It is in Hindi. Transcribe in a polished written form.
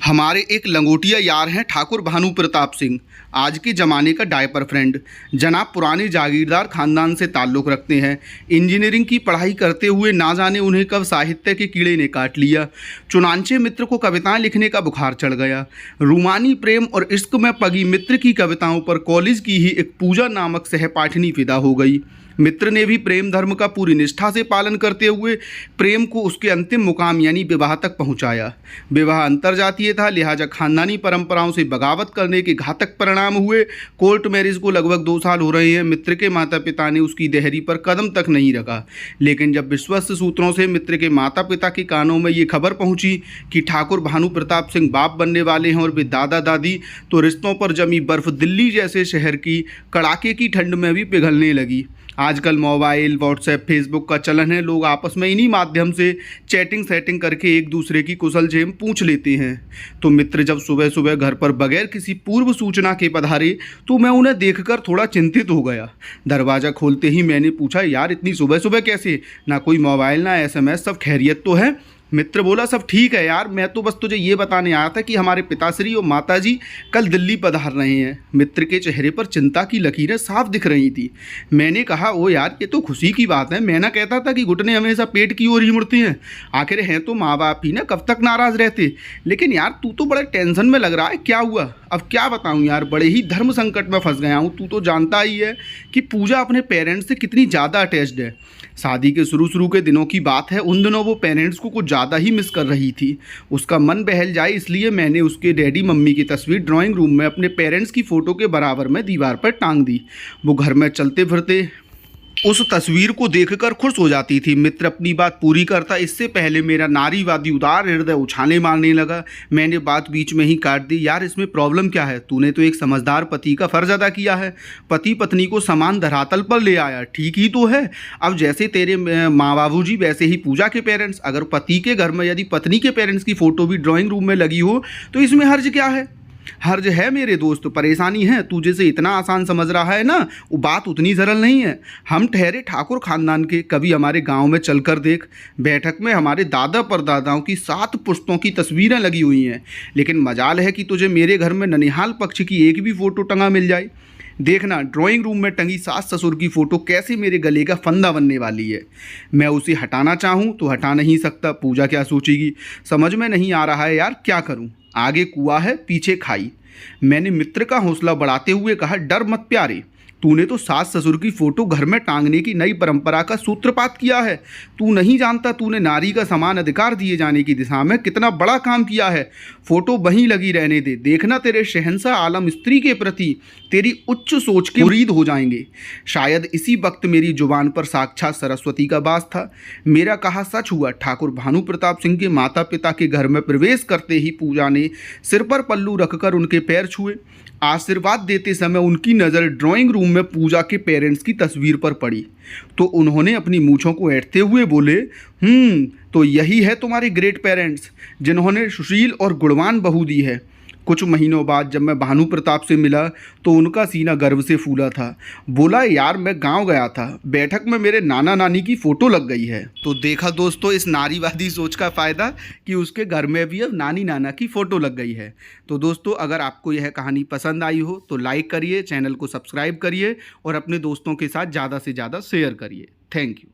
हमारे एक लंगोटिया यार हैं ठाकुर भानु प्रताप सिंह, आज के ज़माने का डायपर फ्रेंड। जनाब पुराने जागीरदार ख़ानदान से ताल्लुक़ रखते हैं। इंजीनियरिंग की पढ़ाई करते हुए ना जाने उन्हें कब साहित्य के कीड़े ने काट लिया। चुनांचे मित्र को कविताएं लिखने का बुखार चढ़ गया। रूमानी प्रेम और इश्क में पगी मित्र की कविताओं पर कॉलेज की ही एक पूजा नामक सहपाठिनी फिदा हो गई। मित्र ने भी प्रेम धर्म का पूरी निष्ठा से पालन करते हुए प्रेम को उसके अंतिम मुकाम यानी विवाह तक पहुंचाया। विवाह अंतर्जातीय था, लिहाजा खानदानी परंपराओं से बगावत करने के घातक परिणाम हुए। कोर्ट मैरिज को लगभग 2 साल हो रहे हैं। मित्र के माता पिता ने उसकी देहरी पर कदम तक नहीं रखा, लेकिन जब विश्वस्त सूत्रों से मित्र के माता पिता के कानों में ये खबर पहुंची कि ठाकुर भानु प्रताप सिंह बाप बनने वाले हैं और वे दादा दादी, तो रिश्तों पर जमी बर्फ दिल्ली जैसे शहर की कड़ाके की ठंड में भी पिघलने लगी। आजकल मोबाइल, व्हाट्सएप, फेसबुक का चलन है। लोग आपस में इन्हीं माध्यम से चैटिंग सेटिंग करके एक दूसरे की कुशल क्षेम पूछ लेते हैं। तो मित्र जब सुबह सुबह घर पर बगैर किसी पूर्व सूचना के पधारे तो मैं उन्हें देखकर थोड़ा चिंतित हो गया। दरवाज़ा खोलते ही मैंने पूछा, यार इतनी सुबह सुबह कैसे? ना कोई मोबाइल ना SMS, सब खैरियत तो है? मित्र बोला, सब ठीक है यार, मैं तो बस तुझे ये बताने आया था कि हमारे पिताश्री और माताजी कल दिल्ली पधार रहे हैं। मित्र के चेहरे पर चिंता की लकीरें साफ दिख रही थी। मैंने कहा, ओ यार ये तो खुशी की बात है। मैं ना कहता था कि घुटने हमेशा पेट की ओर ही मुड़ते हैं। आखिर हैं तो माँ बाप ही ना, कब तक नाराज़ रहते। लेकिन यार तू तो बड़े टेंशन में लग रहा है, क्या हुआ? अब क्या बताऊँ यार, बड़े ही धर्म संकट में फंस गया हूँ। तू तो जानता ही है कि पूजा अपने पेरेंट्स से कितनी ज़्यादा अटैच्ड है। शादी के शुरू के दिनों की बात है। उन दिनों वो पेरेंट्स को कुछ ज़्यादा ही मिस कर रही थी। उसका मन बहल जाए इसलिए मैंने उसके डैडी मम्मी की तस्वीर ड्राइंग रूम में अपने पेरेंट्स की फ़ोटो के बराबर में दीवार पर टांग दी। वो घर में चलते फिरते उस तस्वीर को देखकर खुश हो जाती थी। मित्र अपनी बात पूरी करता इससे पहले मेरा नारीवादी उदार हृदय उछाले मारने लगा। मैंने बात बीच में ही काट दी। यार इसमें प्रॉब्लम क्या है? तूने तो एक समझदार पति का फ़र्ज अदा किया है, पति पत्नी को समान धरातल पर ले आया, ठीक ही तो है। अब जैसे तेरे माँ बाबूजी वैसे ही पूजा के पेरेंट्स। अगर पति के घर में यदि पत्नी के पेरेंट्स की फ़ोटो भी ड्राइंग रूम में लगी हो तो इसमें हर्ज क्या है? हर्ज है मेरे दोस्त, परेशानी है। तू जैसे इतना आसान समझ रहा है ना, वो बात उतनी सरल नहीं है। हम ठहरे ठाकुर खानदान के, कभी हमारे गांव में चलकर देख। बैठक में हमारे दादा परदादाओं की 7 पुश्तों की तस्वीरें लगी हुई हैं, लेकिन मजाल है कि तुझे मेरे घर में ननिहाल पक्ष की एक भी फ़ोटो टंगा मिल जाए। देखना ड्राइंग रूम में टंगी सास ससुर की फ़ोटो कैसे मेरे गले का फंदा बनने वाली है। मैं उसे हटाना चाहूँ तो हटा नहीं सकता। पूजा क्या सोचेगी, समझ में नहीं आ रहा है यार, क्या करूँ? आगे कुआं है पीछे खाई। मैंने मित्र का हौसला बढ़ाते हुए कहा, डर मत प्यारे, तूने तो सास ससुर की फ़ोटो घर में टांगने की नई परंपरा का सूत्रपात किया है। तू नहीं जानता तूने नारी का समान अधिकार दिए जाने की दिशा में कितना बड़ा काम किया है। फ़ोटो वहीं लगी रहने दे। देखना तेरे शहंशाह आलम स्त्री के प्रति तेरी उच्च सोच के मुरीद हो जाएंगे। शायद इसी वक्त मेरी जुबान पर साक्षात सरस्वती का वास था। मेरा कहा सच हुआ। ठाकुर भानु प्रताप सिंह के माता पिता के घर में प्रवेश करते ही पूजा ने सिर पर पल्लू रखकर उनके पैर छुए। आशीर्वाद देते समय उनकी नज़र ड्राइंग रूम में पूजा के पेरेंट्स की तस्वीर पर पड़ी तो उन्होंने अपनी मूँछों को ऐंठते हुए बोले, तो यही है तुम्हारे ग्रेट पेरेंट्स जिन्होंने सुशील और गुणवान बहू दी है। कुछ महीनों बाद जब मैं भानु प्रताप से मिला तो उनका सीना गर्व से फूला था। बोला, यार मैं गांव गया था, बैठक में मेरे नाना नानी की फ़ोटो लग गई है। तो देखा दोस्तों इस नारीवादी सोच का फ़ायदा कि उसके घर में भी अब नानी नाना की फ़ोटो लग गई है। तो दोस्तों अगर आपको यह कहानी पसंद आई हो तो लाइक करिए, चैनल को सब्सक्राइब करिए और अपने दोस्तों के साथ ज़्यादा से ज़्यादा शेयर करिए। Thank you.